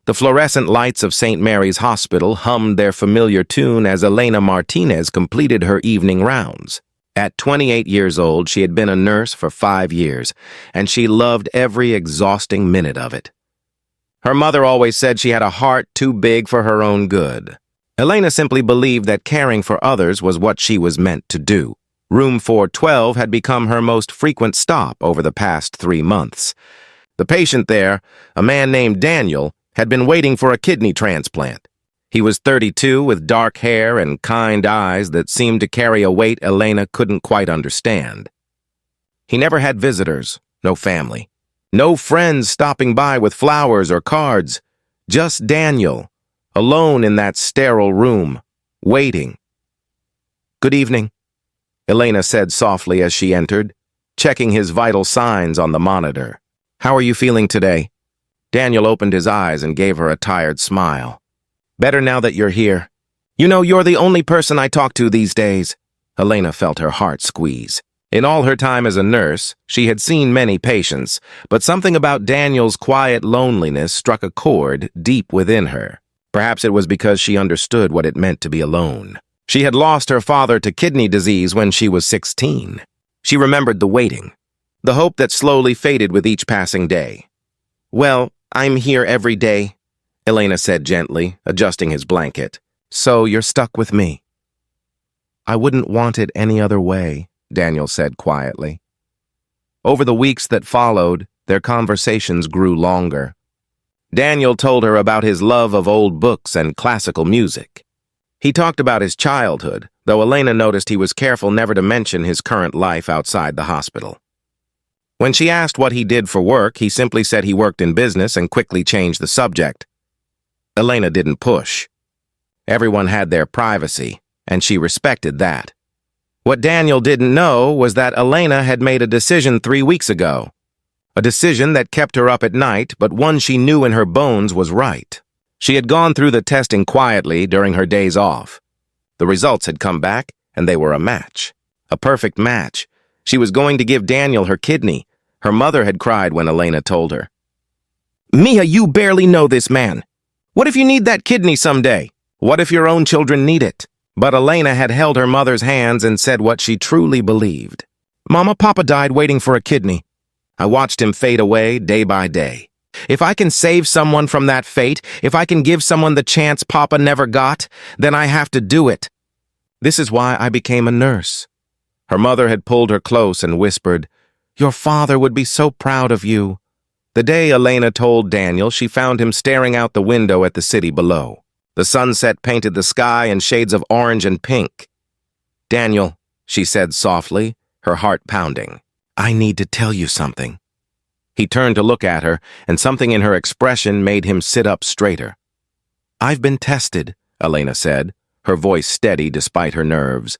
The fluorescent lights of St. Mary's Hospital hummed their familiar tune as Elena Martinez completed her evening rounds. At 28 years old, she had been a nurse for 5 years, and she loved every exhausting minute of it. Her mother always said she had a heart too big for her own good. Elena simply believed that caring for others was what she was meant to do. Room 412 had become her most frequent stop over the past 3 months. The patient there, a man named Daniel, had been waiting for a kidney transplant. He was 32 with dark hair and kind eyes that seemed to carry a weight Elena couldn't quite understand. He never had visitors, no family, no friends stopping by with flowers or cards, just Daniel, alone in that sterile room, waiting. "Good evening," Elena said softly as she entered, checking his vital signs on the monitor. "How are you feeling today?" Daniel opened his eyes and gave her a tired smile. "Better now that you're here. You know, you're the only person I talk to these days." Elena felt her heart squeeze. In all her time as a nurse, she had seen many patients, but something about Daniel's quiet loneliness struck a chord deep within her. Perhaps it was because she understood what it meant to be alone. She had lost her father to kidney disease when she was 16. She remembered the waiting, the hope that slowly faded with each passing day. "Well, I'm here every day," Elena said gently, adjusting his blanket. "So you're stuck with me." "I wouldn't want it any other way," Daniel said quietly. Over the weeks that followed, their conversations grew longer. Daniel told her about his love of old books and classical music. He talked about his childhood, though Elena noticed he was careful never to mention his current life outside the hospital. When she asked what he did for work, he simply said he worked in business and quickly changed the subject. Elena didn't push. Everyone had their privacy, and she respected that. What Daniel didn't know was that Elena had made a decision 3 weeks ago. A decision that kept her up at night, but one she knew in her bones was right. She had gone through the testing quietly during her days off. The results had come back, and they were a match. A perfect match. She was going to give Daniel her kidney. Her mother had cried when Elena told her. "Mia, you barely know this man. What if you need that kidney someday? What if your own children need it?" But Elena had held her mother's hands and said what she truly believed. "Mama, Papa died waiting for a kidney. I watched him fade away day by day. If I can save someone from that fate, if I can give someone the chance Papa never got, then I have to do it. This is why I became a nurse." Her mother had pulled her close and whispered, "Your father would be so proud of you." The day Elena told Daniel, she found him staring out the window at the city below. The sunset painted the sky in shades of orange and pink. "Daniel," she said softly, her heart pounding, "I need to tell you something." He turned to look at her, and something in her expression made him sit up straighter. "I've been tested," Elena said, her voice steady despite her nerves.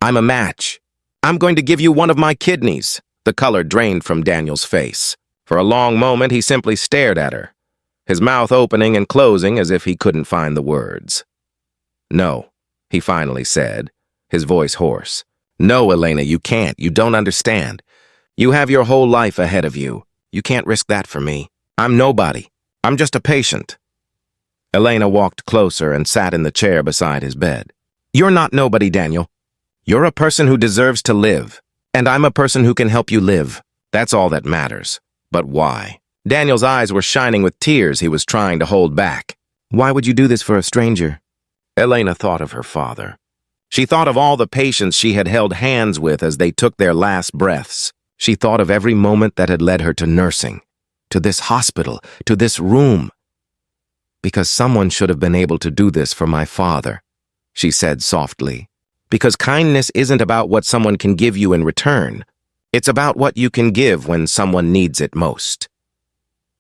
"I'm a match. I'm going to give you one of my kidneys." The color drained from Daniel's face. For a long moment, he simply stared at her, his mouth opening and closing as if he couldn't find the words. "No," he finally said, his voice hoarse. "No, Elena, you can't. You don't understand. You have your whole life ahead of you. You can't risk that for me. I'm nobody. I'm just a patient." Elena walked closer and sat in the chair beside his bed. "You're not nobody, Daniel. You're a person who deserves to live, and I'm a person who can help you live. That's all that matters. But why?" Daniel's eyes were shining with tears he was trying to hold back. "Why would you do this for a stranger?" Elena thought of her father. She thought of all the patients she had held hands with as they took their last breaths. She thought of every moment that had led her to nursing, to this hospital, to this room. "Because someone should have been able to do this for my father," she said softly. "Because kindness isn't about what someone can give you in return. It's about what you can give when someone needs it most."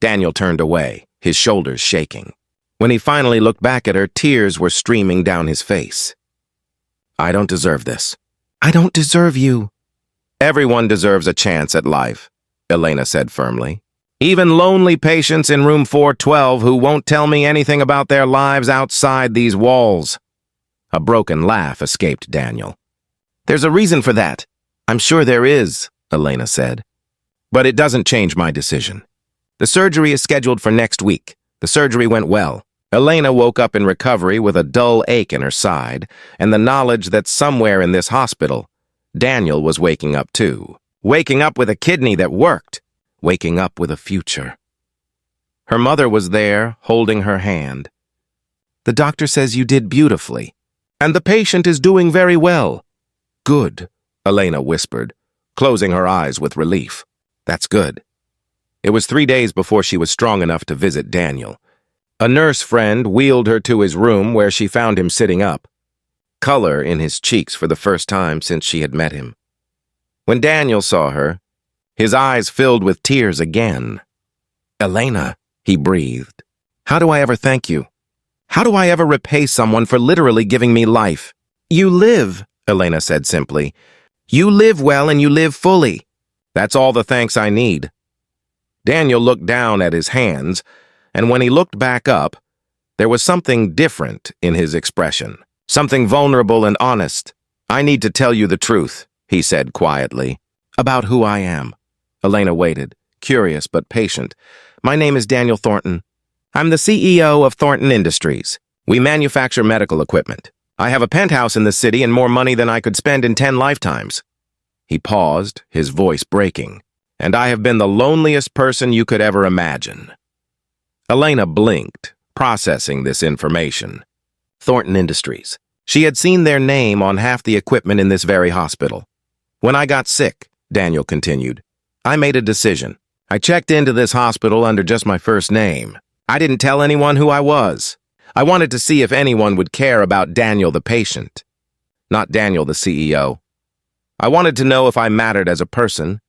Daniel turned away, his shoulders shaking. When he finally looked back at her, tears were streaming down his face. "I don't deserve this. I don't deserve you." "Everyone deserves a chance at life," Elena said firmly. "Even lonely patients in room 412 who won't tell me anything about their lives outside these walls." A broken laugh escaped Daniel. "There's a reason for that." "I'm sure there is," Elena said. "But it doesn't change my decision. The surgery is scheduled for next week. The surgery went well. Elena woke up in recovery with a dull ache in her side and the knowledge that somewhere in this hospital, Daniel was waking up too. Waking up with a kidney that worked. Waking up with a future. Her mother was there, holding her hand. "The doctor says you did beautifully. And the patient is doing very well." "Good," Elena whispered, closing her eyes with relief. "That's good." It was 3 days before she was strong enough to visit Daniel. A nurse friend wheeled her to his room where she found him sitting up, color in his cheeks for the first time since she had met him. When Daniel saw her, his eyes filled with tears again. "Elena," he breathed, "how do I ever thank you? How do I ever repay someone for literally giving me life?" "You live," Elena said simply. "You live well and you live fully. That's all the thanks I need." Daniel looked down at his hands, and when he looked back up, there was something different in his expression, something vulnerable and honest. "I need to tell you the truth," he said quietly. "About who I am." Elena waited, curious but patient. "My name is Daniel Thornton. I'm the CEO of Thornton Industries. We manufacture medical equipment. I have a penthouse in the city and more money than I could spend in 10 lifetimes." He paused, his voice breaking. "And I have been the loneliest person you could ever imagine." Elena blinked, processing this information. Thornton Industries. She had seen their name on half the equipment in this very hospital. "When I got sick," Daniel continued, "I made a decision. I checked into this hospital under just my first name. I didn't tell anyone who I was. I wanted to see if anyone would care about Daniel the patient, not Daniel the CEO. I wanted to know if I mattered as a person,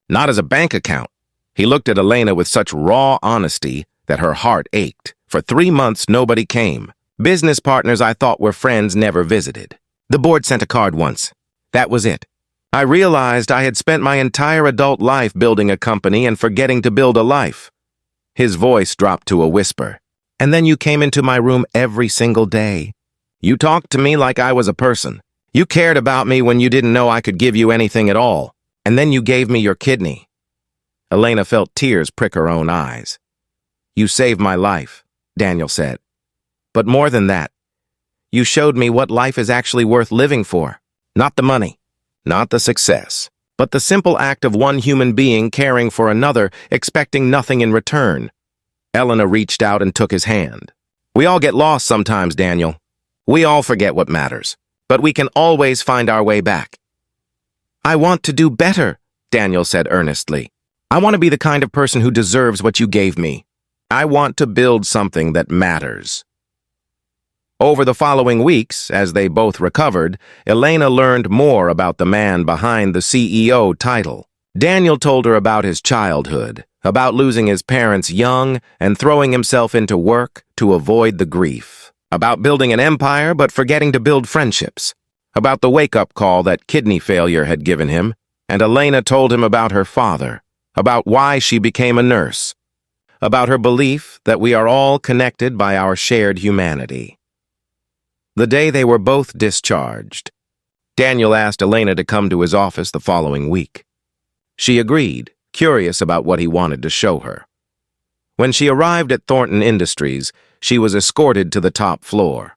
not as a bank account." He looked at Elena with such raw honesty that her heart ached. "For 3 months, nobody came. Business partners I thought were friends never visited. The board sent a card once. That was it. I realized I had spent my entire adult life building a company and forgetting to build a life." His voice dropped to a whisper. "And then you came into my room every single day. You talked to me like I was a person. You cared about me when you didn't know I could give you anything at all. And then you gave me your kidney." Elena felt tears prick her own eyes. "You saved my life," Daniel said. "But more than that, you showed me what life is actually worth living for. Not the money, not the success, but the simple act of one human being caring for another, expecting nothing in return." Elena reached out and took his hand. "We all get lost sometimes, Daniel. We all forget what matters, but we can always find our way back." "I want to do better," Daniel said earnestly. "I want to be the kind of person who deserves what you gave me. I want to build something that matters." Over the following weeks, as they both recovered, Elena learned more about the man behind the CEO title. Daniel told her about his childhood, about losing his parents young and throwing himself into work to avoid the grief, about building an empire but forgetting to build friendships, about the wake-up call that kidney failure had given him, and Elena told him about her father, about why she became a nurse, about her belief that we are all connected by our shared humanity. The day they were both discharged, Daniel asked Elena to come to his office the following week. She agreed, curious about what he wanted to show her. When she arrived at Thornton Industries, she was escorted to the top floor.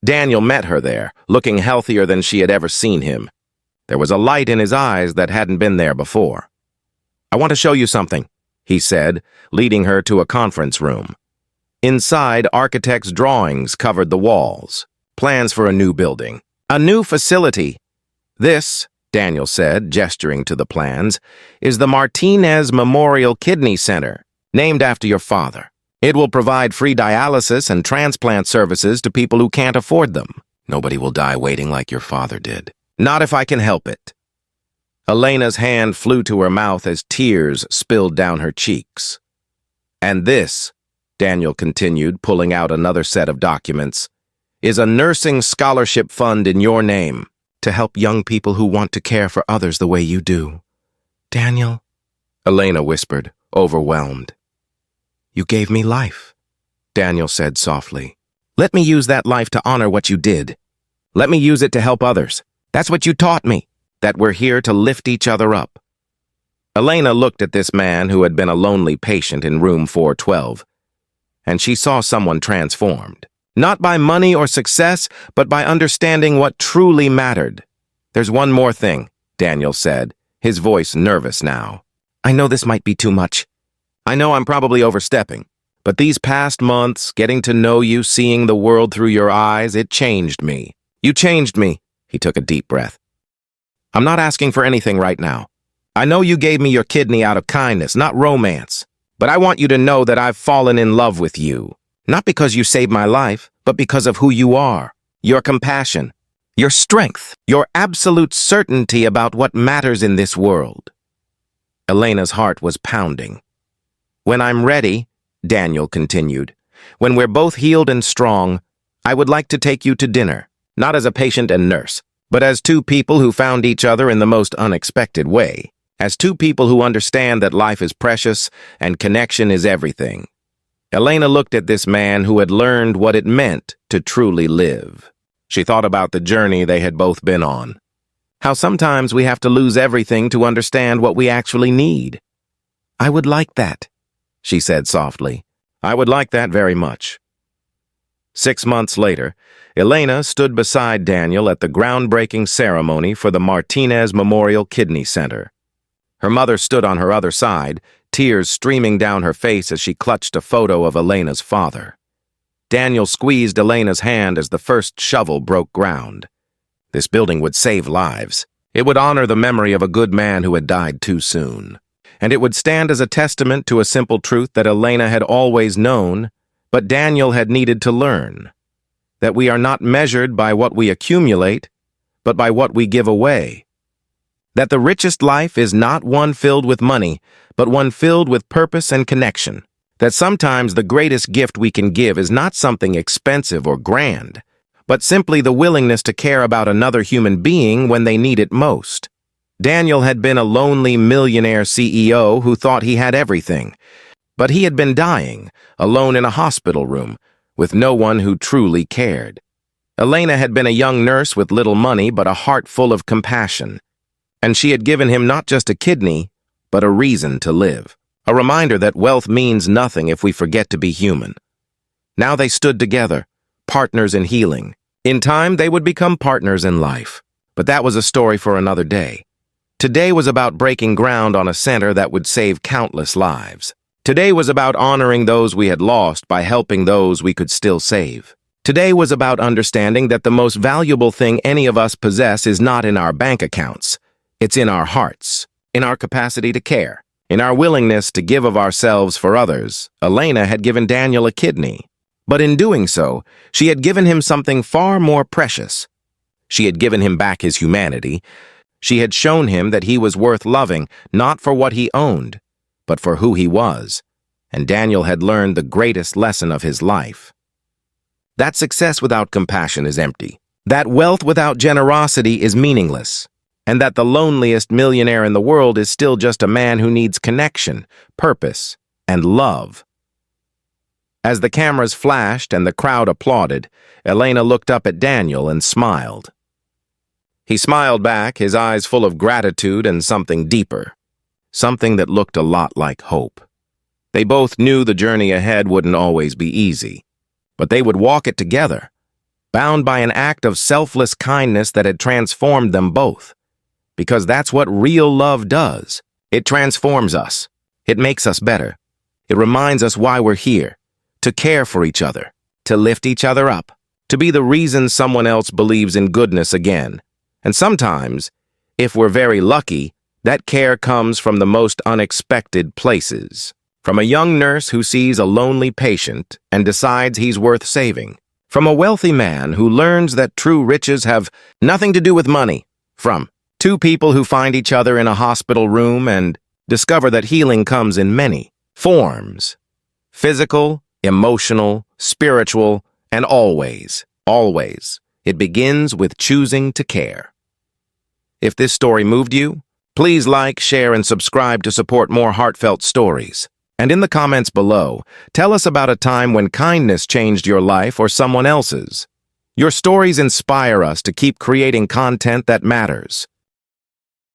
Daniel met her there, looking healthier than she had ever seen him. There was a light in his eyes that hadn't been there before. "I want to show you something," he said, leading her to a conference room. Inside, architects' drawings covered the walls. Plans for a new building. A new facility. "This," Daniel said, gesturing to the plans, "is the Martinez Memorial Kidney Center, named after your father. It will provide free dialysis and transplant services to people who can't afford them. Nobody will die waiting like your father did. Not if I can help it." Elena's hand flew to her mouth as tears spilled down her cheeks. "And this," Daniel continued, pulling out another set of documents, "is a nursing scholarship fund in your name to help young people who want to care for others the way you do." "Daniel," Elena whispered, overwhelmed. "You gave me life," Daniel said softly. "Let me use that life to honor what you did. Let me use it to help others. That's what you taught me, that we're here to lift each other up." Elena looked at this man who had been a lonely patient in room 412. and she saw someone transformed. Not by money or success, but by understanding what truly mattered. "There's one more thing," Daniel said, his voice nervous now. "I know this might be too much. I know I'm probably overstepping. But these past months, getting to know you, seeing the world through your eyes, it changed me. You changed me." He took a deep breath. "I'm not asking for anything right now. I know you gave me your kidney out of kindness, not romance. But I want you to know that I've fallen in love with you. Not because you saved my life, but because of who you are. Your compassion, your strength, your absolute certainty about what matters in this world." Elena's heart was pounding. "When I'm ready," Daniel continued, "when we're both healed and strong, I would like to take you to dinner, not as a patient and nurse, but as two people who found each other in the most unexpected way, as two people who understand that life is precious and connection is everything." Elena looked at this man who had learned what it meant to truly live. She thought about the journey they had both been on. How sometimes we have to lose everything to understand what we actually need. "I would like that," she said softly. "I would like that very much." 6 months later, Elena stood beside Daniel at the groundbreaking ceremony for the Martinez Memorial Kidney Center. Her mother stood on her other side, tears streaming down her face as she clutched a photo of Elena's father. Daniel squeezed Elena's hand as the first shovel broke ground. This building would save lives. It would honor the memory of a good man who had died too soon. And it would stand as a testament to a simple truth that Elena had always known, but Daniel had needed to learn. That we are not measured by what we accumulate, but by what we give away. That the richest life is not one filled with money, but one filled with purpose and connection. That sometimes the greatest gift we can give is not something expensive or grand, but simply the willingness to care about another human being when they need it most. Daniel had been a lonely millionaire CEO who thought he had everything, but he had been dying, alone in a hospital room, with no one who truly cared. Elena had been a young nurse with little money but a heart full of compassion. And she had given him not just a kidney, but a reason to live. A reminder that wealth means nothing if we forget to be human. Now they stood together, partners in healing. In time, they would become partners in life. But that was a story for another day. Today was about breaking ground on a center that would save countless lives. Today was about honoring those we had lost by helping those we could still save. Today was about understanding that the most valuable thing any of us possess is not in our bank accounts. It's in our hearts, in our capacity to care, in our willingness to give of ourselves for others. Elena had given Daniel a kidney, but in doing so, she had given him something far more precious. She had given him back his humanity. She had shown him that he was worth loving, not for what he owned, but for who he was. And Daniel had learned the greatest lesson of his life. That success without compassion is empty. That wealth without generosity is meaningless. And that the loneliest millionaire in the world is still just a man who needs connection, purpose, and love. As the cameras flashed and the crowd applauded, Elena looked up at Daniel and smiled. He smiled back, his eyes full of gratitude and something deeper, something that looked a lot like hope. They both knew the journey ahead wouldn't always be easy, but they would walk it together, bound by an act of selfless kindness that had transformed them both. Because that's what real love does. It transforms us. It makes us better. It reminds us why we're here, to care for each other, to lift each other up, to be the reason someone else believes in goodness again. And sometimes, if we're very lucky, that care comes from the most unexpected places. From a young nurse who sees a lonely patient and decides he's worth saving. From a wealthy man who learns that true riches have nothing to do with money. From two people who find each other in a hospital room and discover that healing comes in many forms. Physical, emotional, spiritual, and always, it begins with choosing to care. If this story moved you, please like, share, and subscribe to support more heartfelt stories. And in the comments below, tell us about a time when kindness changed your life or someone else's. Your stories inspire us to keep creating content that matters.